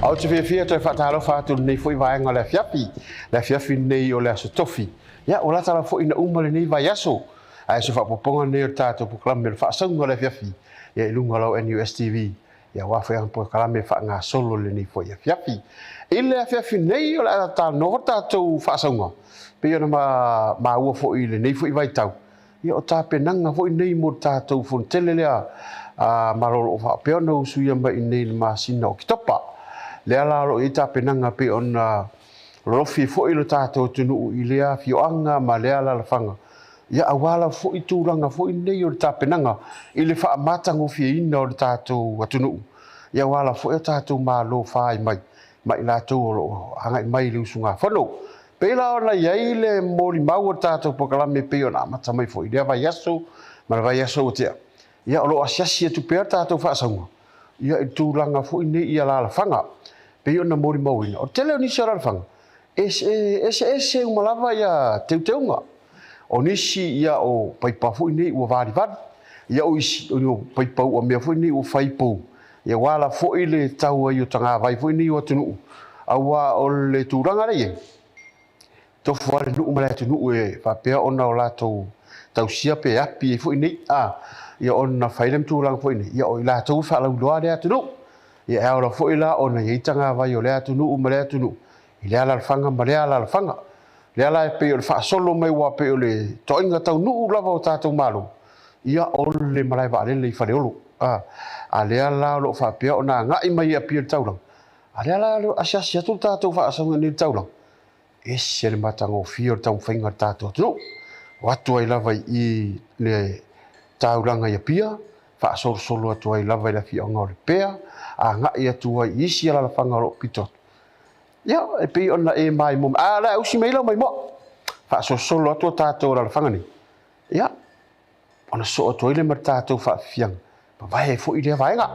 O te whiawhia toi whaatalo whātulu nei fwoi vaenga le afiafi. Le afiafi nei o le aso tofi. Ia, o latala fwoi na umale nei vai aso. Ai so whapoponga nei o tātou puklame le whaasaunga le afiafi. Ia ilunga lau NUSTV. Ia wawhai po kalame wha ngā solo le nei fwoi afiafi. I le afiafi nei o le ata no tātou whaasaunga. Pe ona ma ua fwoi le nei fwoi vai tau. Ia o tā penanga fwoi nei mo tātou fontele lea. Marolo o whapeona usuia mai nei le masina o kitopa. Le ala ro i tā penanga pe ona rofi fo i lo tātou tunu i lea fioanga ma le ala la whanga. Ia awala fo i tūranga fo i nei o le tā penanga i le wha matango fia ina o le tātou atunu. Ia awala fo i tātou ma lo whai mai. Mai lātou o hangai mai le usunga whano. Pe la ona iai le mori mau o tātou pokalame pe ona amata mai fo i lea vai aso ma le vai aso o tea. Ia o lo asiasi tu pe tātou whaasaunga. Ia i tūranga fo i nei i ala la whanga. Pe ona mori mauina. O tele o nisi ara whanga. Ese umalava ia teuteunga. O nisi ia o paipafu nei ua vari vari. Ia o isi o paipau o mea fu nei ua whaipau. Ia wala fo i le tau ai o tanga vai fu nei ua tunu. Awa o le tūranga rei. Tofu wale nuu mara tunu e whapea ona o lātou tau sia pe api e fu nei. Ia ona whairem tūranga fu nei. Ia o i lātou whalau loa rea tunu. Ia e aura fo i la ona ietanga vai o lea tunu o lea tunu. I lea la whanga ma lea la whanga. Lea la e pe o le whaasolo mai wa pe o le toinga tau nuu lava o tātou malo. Ia o le marai wa alele i whare olo. A lea la o lo whapea o nā ngai mai a pia taulang. A lea la o asiasi atu tātou whaasonga ni taulang. E se le matango fio tau whainga tātou tunu. Watu ai lava i le taulanga i a pia. Whaasolo solo atu ai lava i la fia o ngā le pea. A ngai atu ai isi ala la whanga lo pitot. Ia, e pei ona e mai mo. La usi meila mai mo. Whaasolo solo atu tātou ala la whanga ni. Ia, ona so atu ai le mar tātou whaafiang. Pa vai e fo i lea vaenga.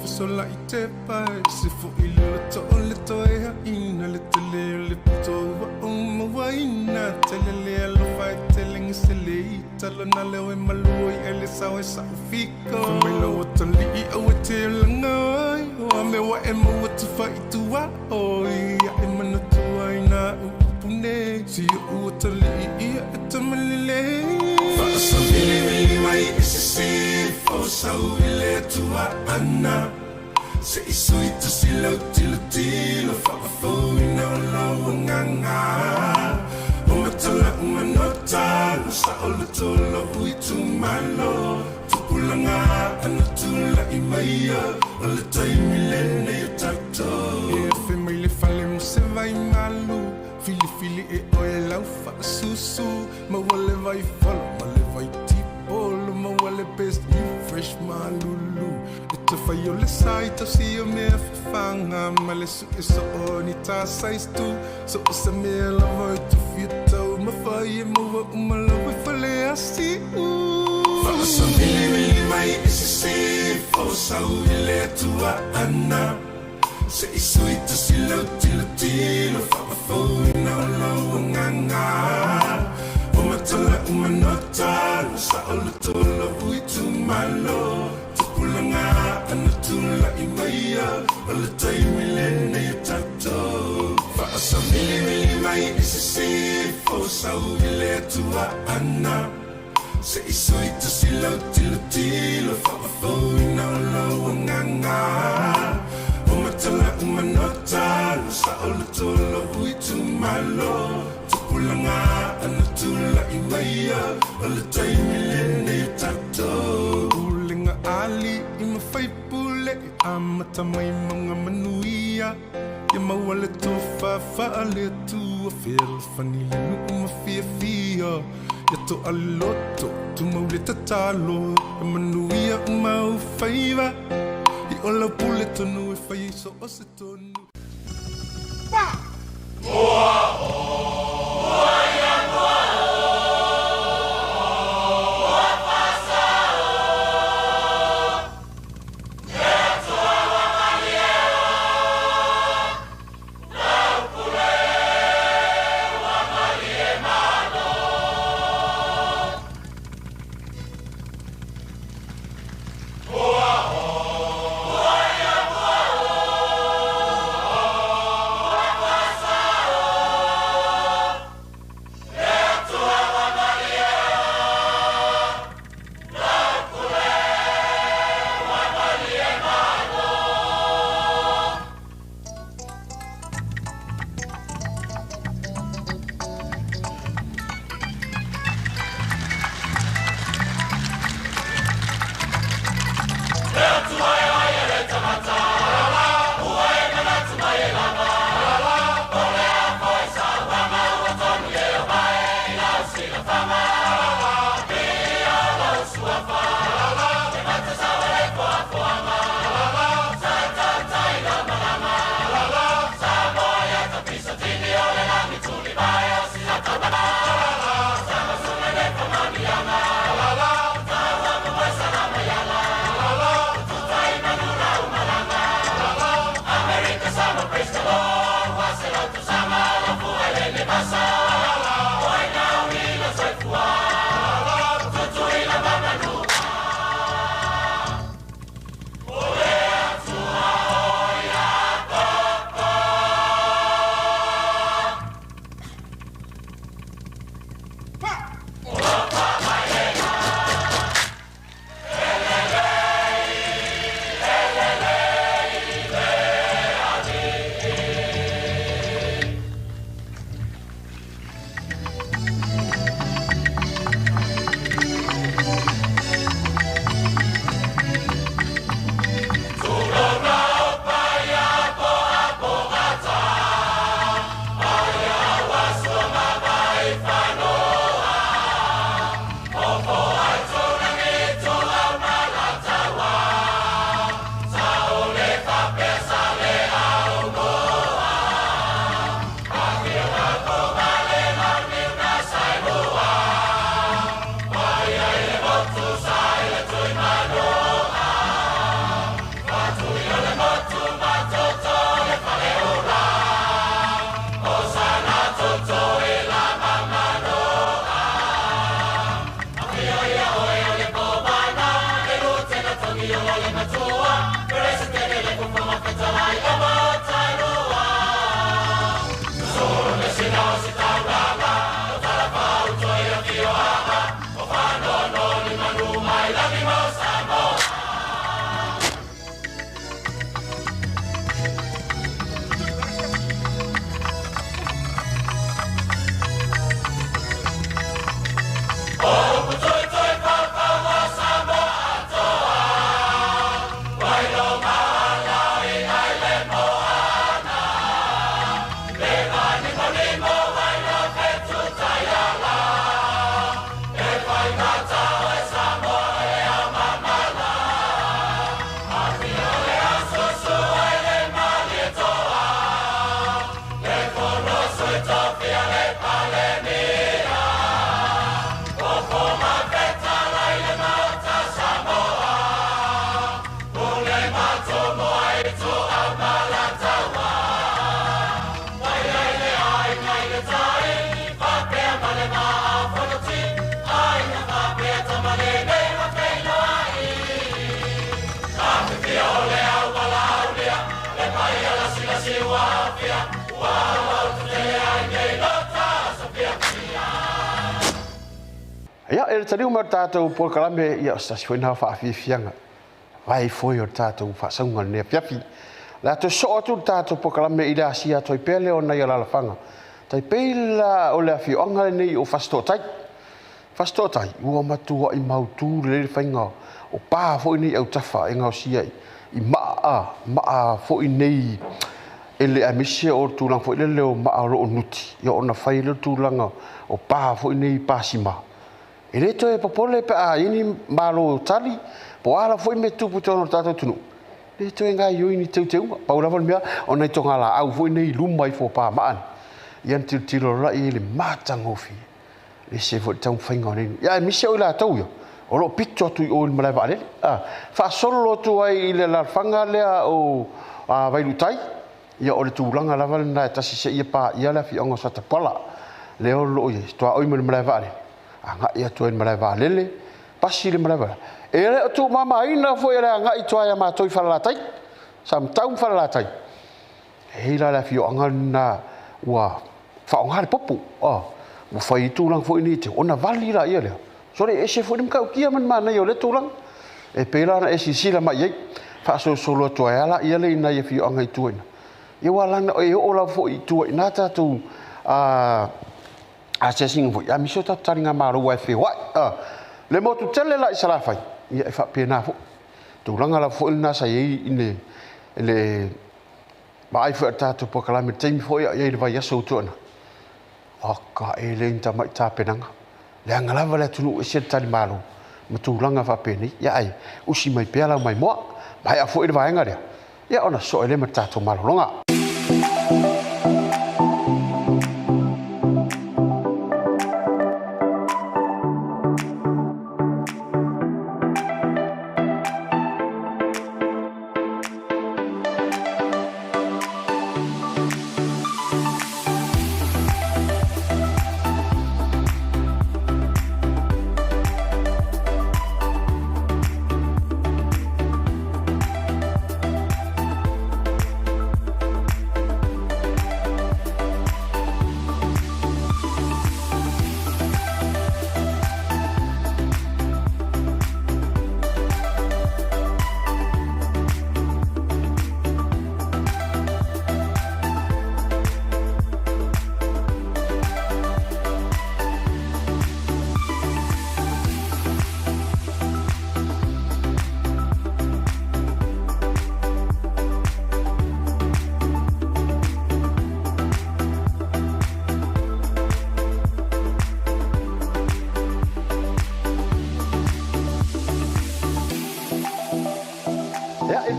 So like te pai se fo ilo to le toia ina le tele le to ma waina tele le lo fai telling se le talo na le o maloi ele sa fico me lo tali o te langai o me wa e mo to fai tu wa o ia e mana tu aina pune si o tali ia te malile fa so vili mai se se fo sa ile tu ana. Se isui tu silo tilo tilo whakafui na olo nganga Umatala umanota Sa olo tolo hui tu malo Tupulanga ana tula imaya Ola taimi lene yo takto E fe mai le fale mo se vai malu Fili fili e oe lau whakasusu Ma wale vai follow, ma le vai tipolo Ma wale best you fresh malulu Te fai o le sai tau si o mea whanga Ma le su e so o ni tā sais tu So o sa mea la vai tu fia tau Ma fai e maua umala wai whale asi Whaasa mili mai e se se Fo sau i le atua ana Se i sui tu si lau tilo tilo Whakafau i na o lau nganga O matala umanota Sa o le tolo hui tu malo Pulanga ana tula i maia o le taimi lene i tatou Whaasa mili mai i se se fo sau i le atua ana Se i sui tu si lau tilo tilo Whakafau i na o lau nganga O matala umanota Sa o le tolo hui tu malo Pulanga ana tula i maia o le taimi lene i tatou Ali ima fai pule amata mai mga manuia ya mawale to fa ale tu feel funny lu ma fia ya to aloto tu maule tatalo manuia ma faiva o la pule tonu e whai so o se tonu. Ia, e le taliu ma tātou po kalame ia stasi foi na whaafiafianga. Vai foi o tātou whaasaunga le afiafi. La to so atu tātou po kalame i le asia toi pele o nei ala lafanga. Tai peila o le afioanga nei o fastotai. Fastotai, ua matua i mautu le whainga o pā foi nei au tafa e ngau sia i maa foi nei e le amisia o tūlanga foi le leo maa ro nuti. Ia ona whai le tūlanga o pā foi nei pāsima. E reto e papole pe a ini malo tali po ala foi me tupu tono tato tunu. le to nga yo ni teu paula von mea ona to ngala au foi nei lumai fo pa man yan tilo la i le matangofi le se fo tau fainga nei ya mi se o la tau yo o lo picture tu o mala vale fa solo tu ai le la fanga le o a vai lutai ia o le tūlanga lava na tasi se ia pa ia la fi onga sa tapala le o lo ye to o me mala vale anga ia to mala vale le pasi le mala vale e le tu mama ina fo ia nga i to ia ma toi fala tai sam tau fala tai e la fi onga na wa fa onga le popu mo fai tūlang fo ini te ona vali la ia le so le ese fo dim ka kia man mana yo le tūlang e pela na esi sila mai ye fa so solo to ia la ia le ina ia fi onga i tuina ia wala na e o la fo i tuina ta tu a se sing fo ya mi so ta taringa maro wa fe wa le mo tu tele la isala fai ia fa pena fo tūlanga la fo ina sa ye ine le mai fo ta tu po kala mi temi fo ia le vai aso tuana aka e le inta mai ta penanga le angalava le tunu e se tali malo ma tūlanga fa peni ia ai usi mai pela mai mo mai a fo i le vai ngare ia ona so ele ma ta to malo longa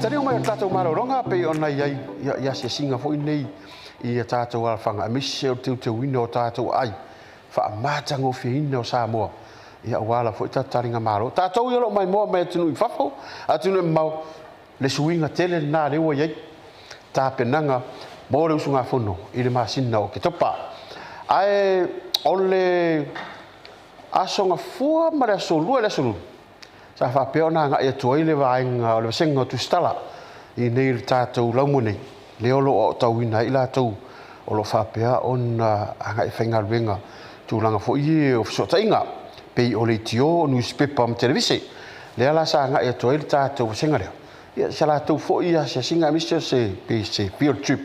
tari mai tatou maroronga pe ona ia se singa fo nei ia tatou alfanga a misse o te wino o tatou ai fa matango fiina o Samoa ia wala fo taringa maro tatou ia lo mai mo me tunu fafo atunu mau le suinga tele na le wa ia ta penanga mo le usunga fono i le masina o ke topa ai ole asonga fua mara solu le solu sa fa peona nga ia toi le vainga o le sengo tu stala i nei tatou laumone le olo o tauina i latou o lo fa pea on anga i whainga ruenga tūlanga fo i o fsotainga pei o le tio newspaper am televise le ala sa nga ia toi le tatou senga leo ia sa latou fo i a se singa mister se pei se field trip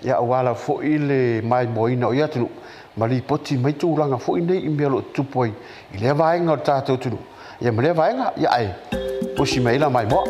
ia wala fo i le mai moina o ia tunu mali poti mai tūlanga fo i nei i mea lo tupoi i le vainga o tatou tunu ia mele vainga ia ai pusi mai la mai mo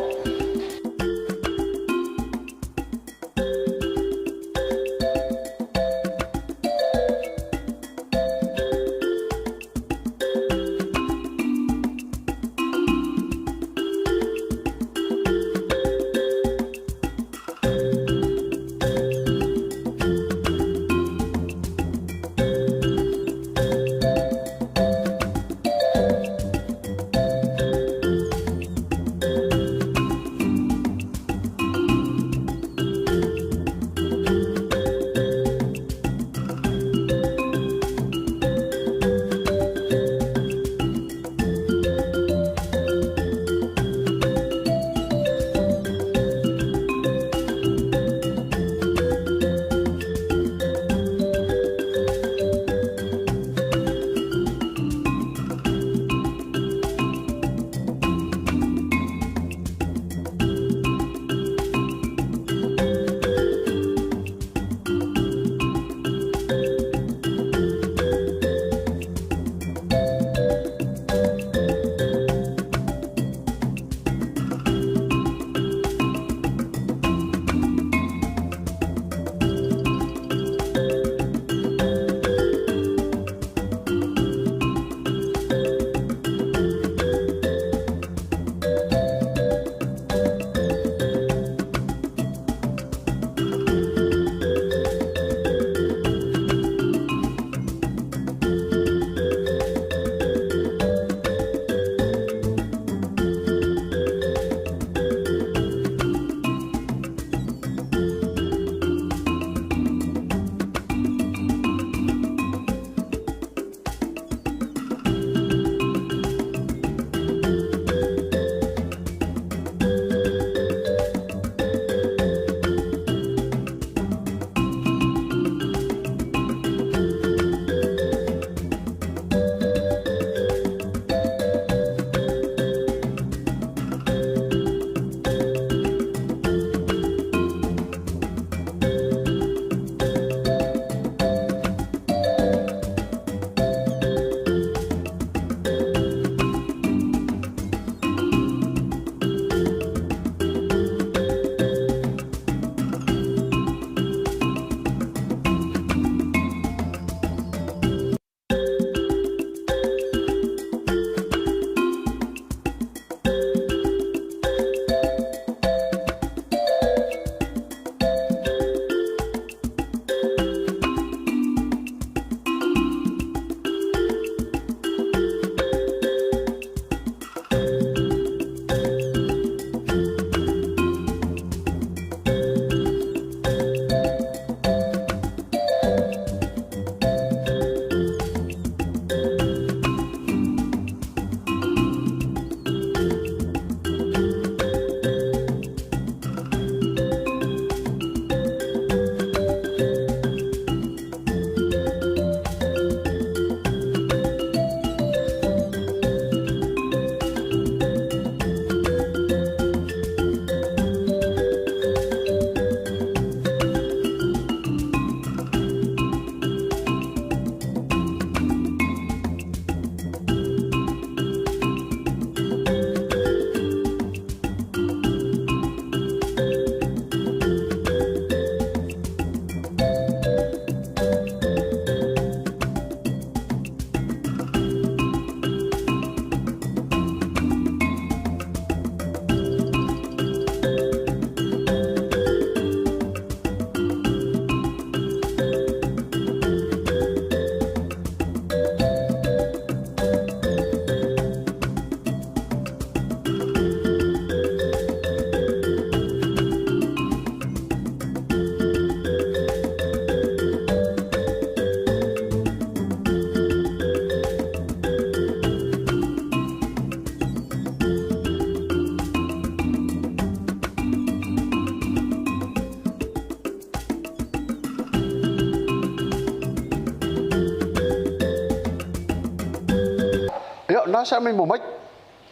na sa mai mo mai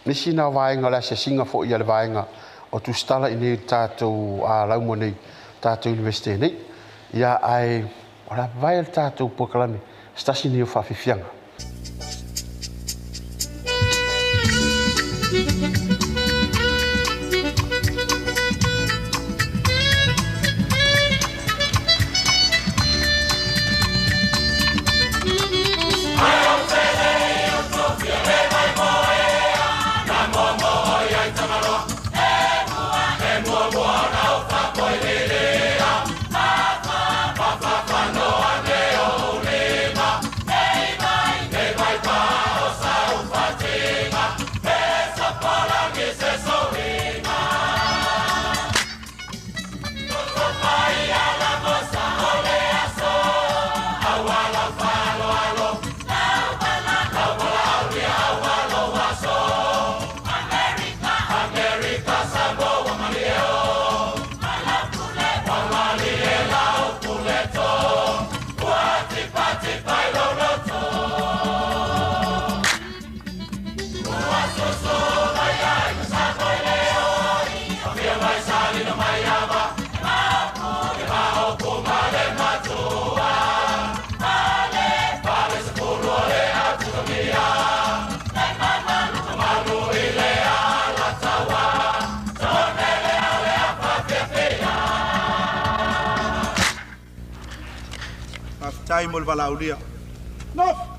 ni sina vaenga la se singa fo ia le vaenga o tu stala ini tatou a lau mo nei tatou universite nei ia ai ora vai el tatou pokalami stasi ni o fafifianga Time ol balaulia. No.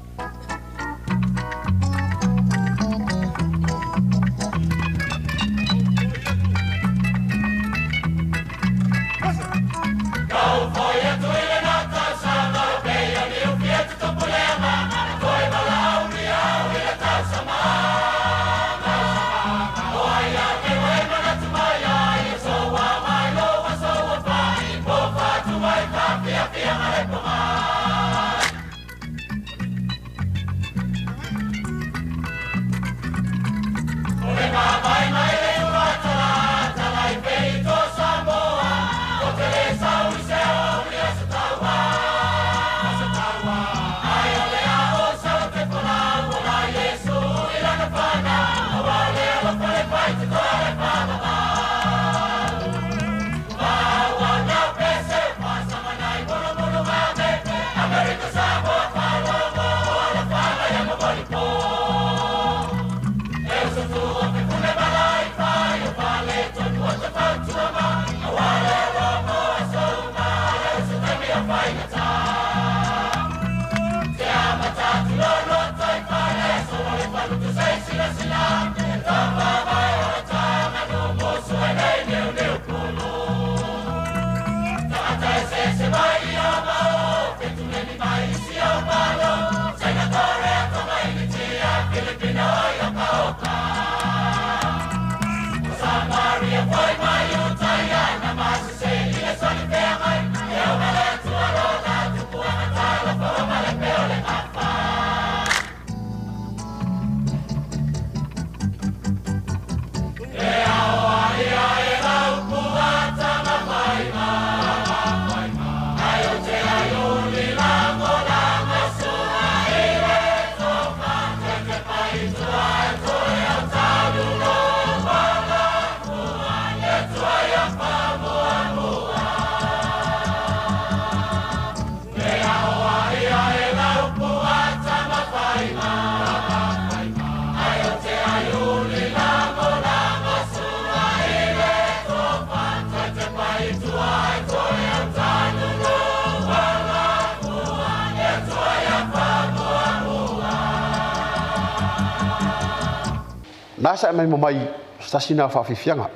Nasa mai mo mai stasina fa fifianga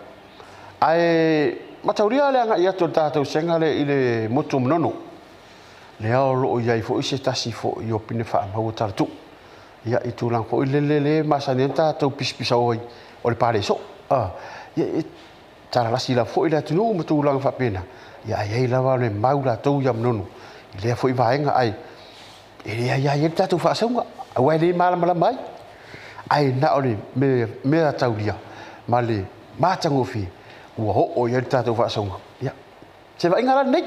ai matauria le anga ia to tatou senga le ile motu mnono le ao lo ia i fo ise tasi fo i opine fa mau tartu ia i tu lang fo le masani tatou pispisa oi o le pare so ia tara la sila fo ile tu no motu lang fa pena ia ia lava le maula tou ia mnono le fo i vaenga ai ia tatou fa songa ai le mala mai ai na ole me taulia male matangofi ua ho ia tatou fa songa ia se va ingala nei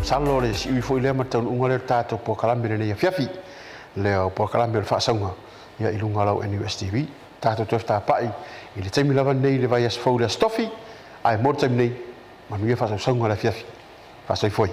salo le si foi le mata unga le tato po kalame le afiafi le po kalame le whaasonga ia i lunga lau NUSTV tato tofta pai i le taimi lava nei le vai as fou le stofi ai mo taimi nei manuia whaasonga le afiafi whaasoi foi